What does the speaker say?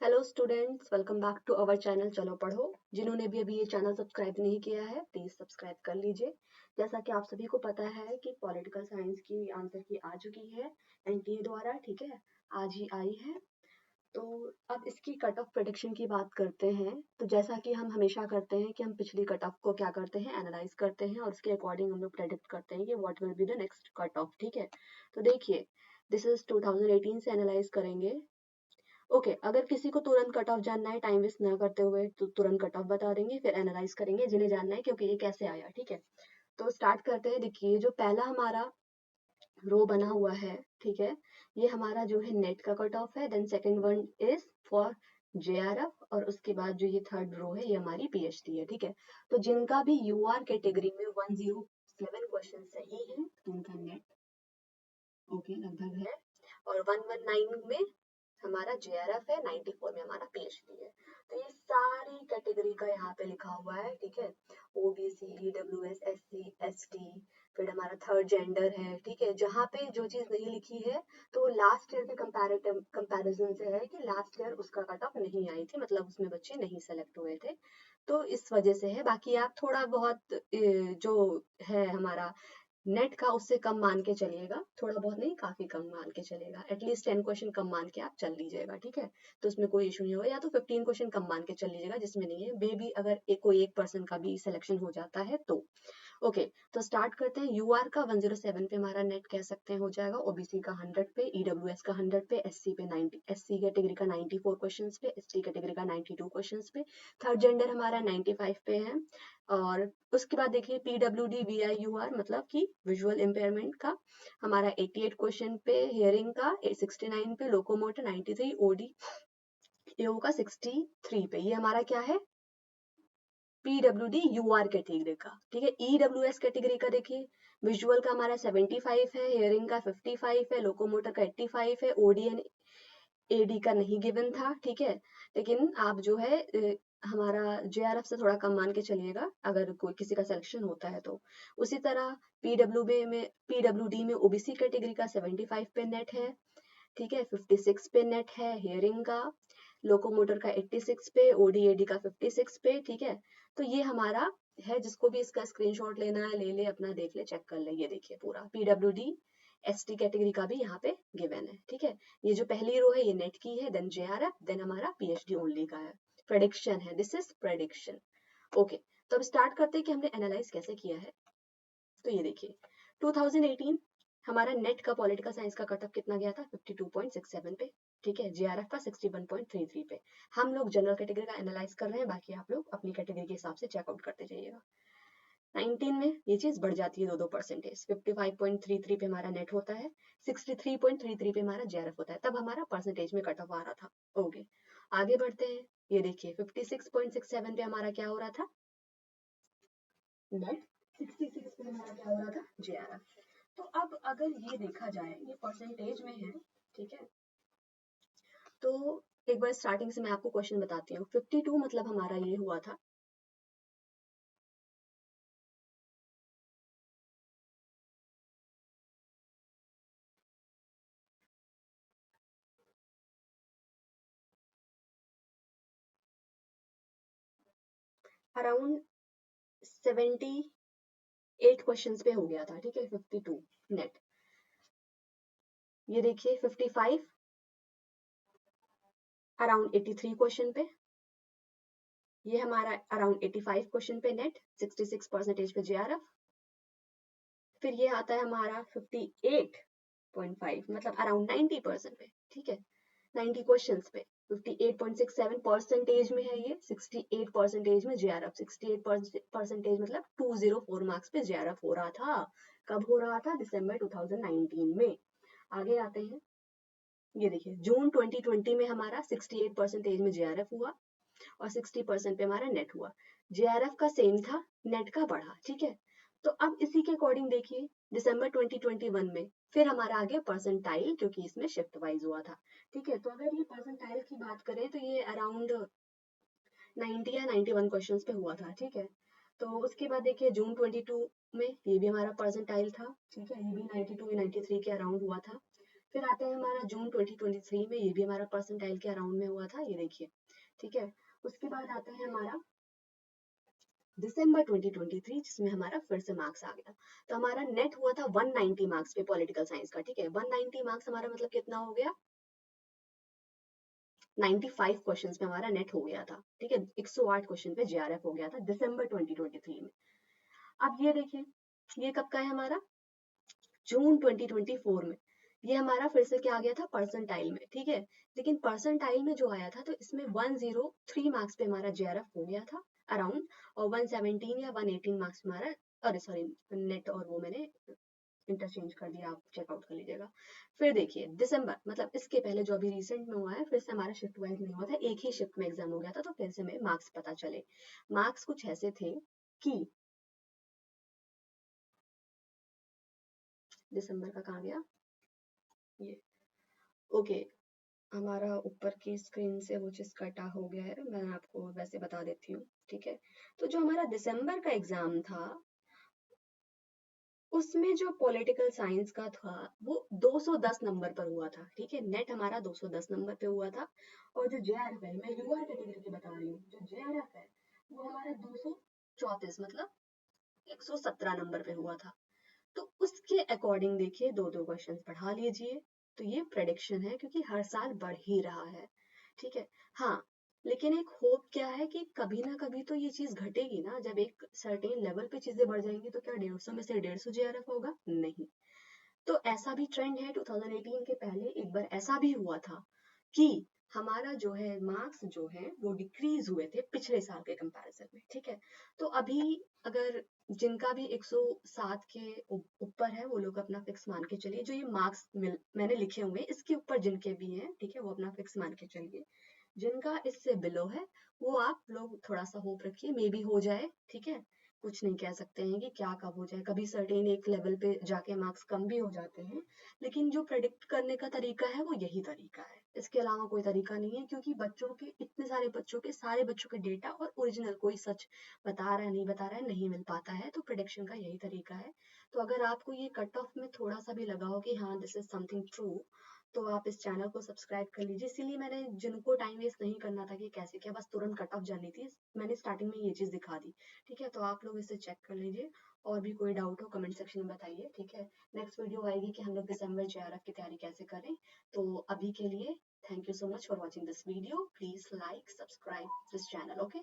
Hello students, welcome back to our channel चलो पढ़ो। जिन्होंने भी अभी ये चैनल सब्सक्राइब नहीं किया है प्लीज सब्सक्राइब कर लीजिए। जैसा कि आप सभी को पता है कि पॉलिटिकल साइंस की आंसर की आ चुकी है एनटीए द्वारा, ठीक है, आज ही आई है। तो अब इसकी कट ऑफ प्रेडिक्शन की बात करते हैं। तो जैसा कि हम हमेशा करते हैं कि हम पिछली कट ऑफ को क्या करते हैं, एनालाइज करते हैं और उसके अकॉर्डिंग हम लोग प्रेडिक्ट करते हैं कि what will be the next cut off, ठीक है। तो देखिए, दिस इज 2018 से एनालाइज करेंगे। ओके, अगर किसी को तुरंत कट ऑफ जानना है टाइम वेस्ट ना करते हुए तो तुरंत कट ऑफ बता देंगे, फिर एनालाइज करेंगे जिन्हें जानना है क्योंकि ये कैसे आया, ठीक है। तो स्टार्ट करते हैं। देखिए, जो पहला हमारा रो बना हुआ है, ठीक है, ये हमारा जो है नेट का कट ऑफ है। Then second one is for JRF और उसके बाद जो ये थर्ड रो है ये हमारी पीएचडी है, ठीक है। तो जिनका भी यूआर कैटेगरी में 107 क्वेश्चन सही है तो उनका नेट ओके लगभग है, और 119 में हमारा जेआरएफ है, 94 में हमारा पीएचडी है। तो ये सारी कैटेगरी का यहाँ पे लिखा हुआ है, ठीक है। ओबीसी, ईडब्ल्यूएस, एससी, एसटी, फिर हमारा थर्ड जेंडर है, ठीक है। जहाँ पे जो चीज नहीं लिखी है तो लास्ट ईयर के कंपैरेटिव कंपैरिजन से है कि लास्ट ईयर उसका कट ऑफ नहीं आई थी, मतलब उसमें बच्चे नहीं सेलेक्ट हुए थे, तो इस वजह से है। बाकी आप थोड़ा बहुत जो है हमारा नेट का उससे कम मान के चलिएगा, थोड़ा बहुत नहीं काफी कम मान के चलेगा, एटलीस्ट 10 क्वेश्चन कम मान के आप चल लीजिएगा, ठीक है। तो उसमें कोई इशू नहीं होगा, या तो 15 क्वेश्चन कम मान के चल लीजिएगा जिसमें नहीं है बेबी, अगर कोई एक पर्सन का भी सिलेक्शन हो जाता है तो। ओके, तो स्टार्ट करते हैं। यूआर का 107 पे हमारा नेट कह सकते हैं हो जाएगा, ओबीसी का 100 पे, ईडब्ल्यूएस का 100 पे, एससी पे 90, एससी कैटेगरी का 94 क्वेश्चंस पे, एसटी कैटेगरी का 92 क्वेश्चंस पे, थर्ड जेंडर हमारा 95 पे है। और उसके बाद देखिए पीडब्ल्यूडी वीआईयूआर मतलब कि विजुअल इम्पेयरमेंट का हमारा 88 क्वेश्चन पे, हियरिंग का 69 पे, लोकोमोटर 93, ओडी एओ का 63 पे। ये हमारा क्या है, पीडब्ल्यूडी यूआर कैटेगरी का, ठीक है। ईडब्ल्यूएस कैटेगरी का देखिए, विजुअल का हमारा 75 है, हियरिंग का 55 है, लोकोमोटर का 85 है, ओडी एंड एडी का नहीं गिवन था, ठीक है। लेकिन आप जो है हमारा जेआरएफ से थोड़ा कम मान के चलिएगा अगर कोई किसी का सिलेक्शन होता है तो। उसी तरह पीडब्ल्यूडी में ओबीसी कैटेगरी का 75 पे नेट है, ठीक है, 56 पे नेट है हियरिंग का, लोकोमोटर का 86 पे, ओडीएडी का 56 पे, ठीक है। तो ये हमारा है, जिसको भी इसका स्क्रीनशॉट लेना है ले ले, अपना देख ले, चेक कर ले। ये देखिए पूरा पीडब्ल्यूडी एसटी कैटेगरी का भी यहाँ पे गिवन है, ठीक है। ये जो पहली रो है ये नेट की है, देन जेआरएफ, देन हमारा पीएचडी ओनली का है। प्रेडिक्शन है, दिस इज प्रेडिक्शन। ओके, तो अब स्टार्ट करते हैं कि हमने एनालाइज कैसे किया है। तो ये देखिए 2018 हमारा नेट का पॉलिटिकल साइंस का कट ऑफ कितना गया था, 52.67 पे, ठीक है। जेआरएफ का 61.33 पे। हम लोग जनरल कैटेगरी का एनालाइज कर रहे हैं, बाकी आप लोग अपनी कैटेगरी के हिसाब से चेकआउट करते जाइएगा। 19 में ये चीज बढ़ जाती है 2-2%, 55.33 पे हमारा नेट होता है, 63.33 पे हमारा जेआरएफ होता है, तब हमारा परसेंटेज में कट ऑफ आ रहा था। ओके, आगे बढ़ते हैं। ये देखिए 56.67 पे हमारा क्या हो रहा था, नेट, 66 पे हमारा क्या हो रहा था, जेआरएफ। तो अब अगर ये देखा जाए ये परसेंटेज में है, ठीक है। तो एक बार स्टार्टिंग से मैं आपको क्वेश्चन बताती हूँ। 52 मतलब हमारा ये हुआ था, अराउंड 78 क्वेश्चंस पे हो गया था, ठीक है, 52 नेट। ये देखिए 55 अराउंड 83 क्वेश्चन पे, ये हमारा अराउंड 85 क्वेश्चन पे नेट, 66 परसेंटेज पे जेआरएफ। फिर ये आता है हमारा 58.5 मतलब अराउंड 90% पे, ठीक है, 90 क्वेश्चंस पे 58.67 परसेंटेज में है ये, 68 परसेंटेज में जेआरएफ। 68 परसेंटेज मतलब 204 मार्क्स पे जेआरएफ हो रहा था। कब हो रहा था, दिसंबर 2019 में। आगे आते हैं। ये देखिए जून 2020 में हमारा 68 परसेंटेज में जेआरएफ हुआ और 60% पे हमारा नेट हुआ। जेआरएफ का सेम था, नेट का बढ़ा, ठीक है। तो अब इसी के अकॉर्डिंग देखिए दिसंबर 2021 में फिर हमारा आ गया परसेंटाइल, क्योंकि इसमें शिफ्ट वाइज हुआ था, ठीक है। तो अगर ये परसेंटाइल की बात करें तो ये अराउंड 90 या 91 क्वेश्चंस पे हुआ था, ठीक है। तो उसके बाद देखिए जून 22 में ये भी हमारा परसेंटाइल था, ठीक है, ये भी 92 या 93 के अराउंड हुआ था। फिर आता है हमारा जून 2023 में, ये भी हमारा परसेंटाइल के अराउंड में हुआ था, ये देखिए, ठीक है। उसके बाद आता है हमारा दिसंबर 2023, जिसमें हमारा फिर से मार्क्स आ गया। तो हमारा नेट हुआ था 190 मार्क्स पे पॉलिटिकल साइंस का, ठीक है। 190 मार्क्स हमारा मतलब कितना हो गया, 95 क्वेश्चंस पे हमारा नेट हो गया था, ठीक है। 108 क्वेश्चन पे जेआरएफ हो गया था दिसंबर 2023 में। अब ये देखें, ये कब का है हमारा, जून 2024 में। ये हमारा फिर से क्या आ गया था, परसेंटाइल में, ठीक है। लेकिन परसेंटाइल में जो आया था, तो इसमें 103 मार्क्स पे हमारा जेआरएफ हो गया था अराउंड, और 117 या 118 मार्क्स हमारा, अरे सॉरी, नेट और वो मैंने इंटरचेंज कर दिया, आप चेकआउट कर लीजिएगा। फिर देखिए दिसंबर, मतलब इसके पहले जो अभी रिसेंट में हुआ है, फिर से हमारा शिफ्ट वाइज नहीं हुआ था, एक ही शिफ्ट में एग्जाम हो गया था। तो फिर से हमें मार्क्स पता चले। मार्क्स कुछ ऐसे थे कि, दिसंबर का कहाँ गया ये, ओके, हमारा ऊपर की स्क्रीन से वो चीज कटा हो गया है, मैं आपको वैसे बता देती हूँ, ठीक है। तो जो हमारा दिसंबर का एग्जाम था, उसमें जो पॉलिटिकल साइंस का था, वो 210 नंबर पर हुआ था, ठीक है। नेट हमारा 210 नंबर पे हुआ था। और जो जेआरएफ है, मैं यूआर कैटेगरी की बता रही हूँ, जो जेआरएफ है वो हमारा 234, मतलब 117 नंबर पे हुआ था। तो उसके अकॉर्डिंग देखिए, दो दो क्वेश्चंस पढ़ा लीजिए। तो ये प्रेडिक्शन है, क्योंकि हर साल बढ़ ही रहा है, ठीक है। हाँ, लेकिन एक होप क्या है कि कभी ना कभी तो ये चीज घटेगी ना, जब एक सर्टेन लेवल पे चीजें बढ़ जाएंगी, तो क्या 150 में से 150 जेआरएफ होगा, नहीं। तो ऐसा भी ट्रेंड है, 2018 के पहले एक बार ऐसा भी हुआ था कि हमारा जो है मार्क्स जो है वो डिक्रीज हुए थे पिछले साल के कंपैरिजन में, ठीक है। तो अभी अगर जिनका भी 107 के ऊपर है, वो लोग अपना फिक्स मान के चलिए, जो ये मार्क्स मैंने लिखे हुए हैं, इसके ऊपर जिनके भी हैं, ठीक है, वो अपना फिक्स मान के चलिए। जिनका इससे बिलो है, वो आप लोग थोड़ा सा होप रखिए, मे बी हो जाए, ठीक है। कुछ नहीं कह सकते हैं कि क्या कब हो जाए, कभी सर्टेन एक लेवल पे जाके मार्क्स कम भी हो जाते हैं। लेकिन जो प्रेडिक्ट करने का तरीका है, वो यही तरीका है, इसके अलावा कोई तरीका नहीं है। क्योंकि बच्चों के, इतने सारे बच्चों के, सारे बच्चों के डेटा और ओरिजिनल, कोई सच बता रहा है नहीं बता रहा है, नहीं मिल पाता है। तो प्रिडिक्शन का यही तरीका है। तो अगर आपको ये कट ऑफ में थोड़ा सा भी लगा हो कि हाँ दिस इज समथिंग ट्रू, तो आप इस चैनल को सब्सक्राइब कर लीजिए। इसीलिए मैंने, जिनको टाइम वेस्ट नहीं करना था कि कैसे क्या, बस तुरंत कट ऑफ जाननी थी, मैंने स्टार्टिंग में ये चीज दिखा दी, ठीक है। तो आप लोग इसे चेक कर लीजिए। और भी कोई डाउट हो कमेंट सेक्शन में बताइए, ठीक है। नेक्स्ट वीडियो आएगी कि हम लोग दिसंबर जेआरएफ की तैयारी कैसे करें। तो अभी के लिए thank you so much for watching this video, please like subscribe this channel, okay.